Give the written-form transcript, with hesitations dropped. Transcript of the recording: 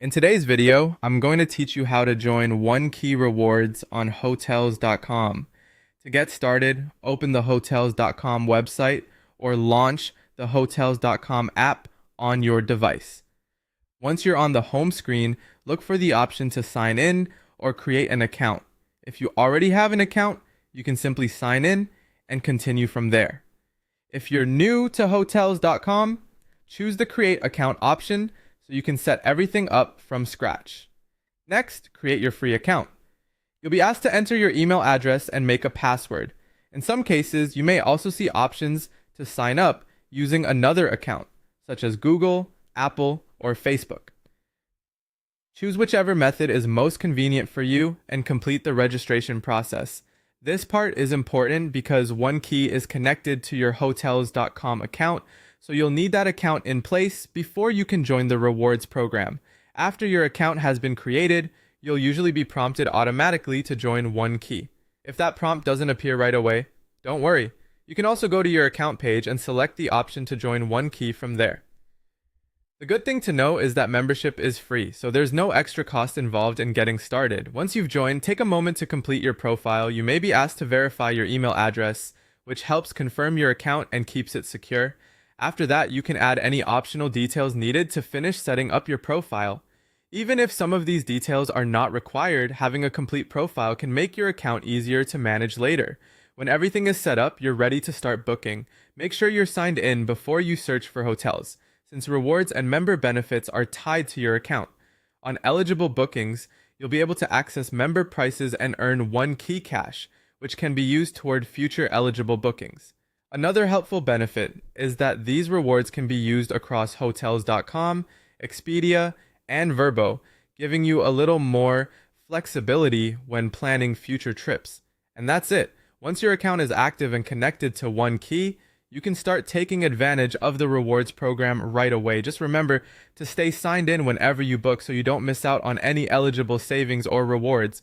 In today's video, I'm going to teach you how to join One Key Rewards on Hotels.com. To get started, open the Hotels.com website or launch the Hotels.com app on your device. Once you're on the home screen, look for the option to sign in or create an account. If you already have an account, you can simply sign in and continue from there. If you're new to Hotels.com, choose the Create Account option so you can set everything up from scratch. Next, create your free account. You'll be asked to enter your email address and make a password. In some cases, you may also see options to sign up using another account, such as Google, Apple, or Facebook. Choose whichever method is most convenient for you and complete the registration process. This part is important because OneKey is connected to your Hotels.com account, so you'll need that account in place before you can join the rewards program. After your account has been created, you'll usually be prompted automatically to join OneKey. If that prompt doesn't appear right away, don't worry. You can also go to your account page and select the option to join OneKey from there. The good thing to know is that membership is free, so there's no extra cost involved in getting started. Once you've joined, take a moment to complete your profile. You may be asked to verify your email address, which helps confirm your account and keeps it secure. After that, you can add any optional details needed to finish setting up your profile. Even if some of these details are not required, having a complete profile can make your account easier to manage later. When everything is set up, you're ready to start booking. Make sure you're signed in before you search for hotels, since rewards and member benefits are tied to your account. On eligible bookings, you'll be able to access member prices and earn OneKey cash, which can be used toward future eligible bookings. Another helpful benefit is that these rewards can be used across Hotels.com, Expedia, and Vrbo, giving you a little more flexibility when planning future trips. And that's it. Once your account is active and connected to OneKey, you can start taking advantage of the rewards program right away. Just remember to stay signed in whenever you book so you don't miss out on any eligible savings or rewards.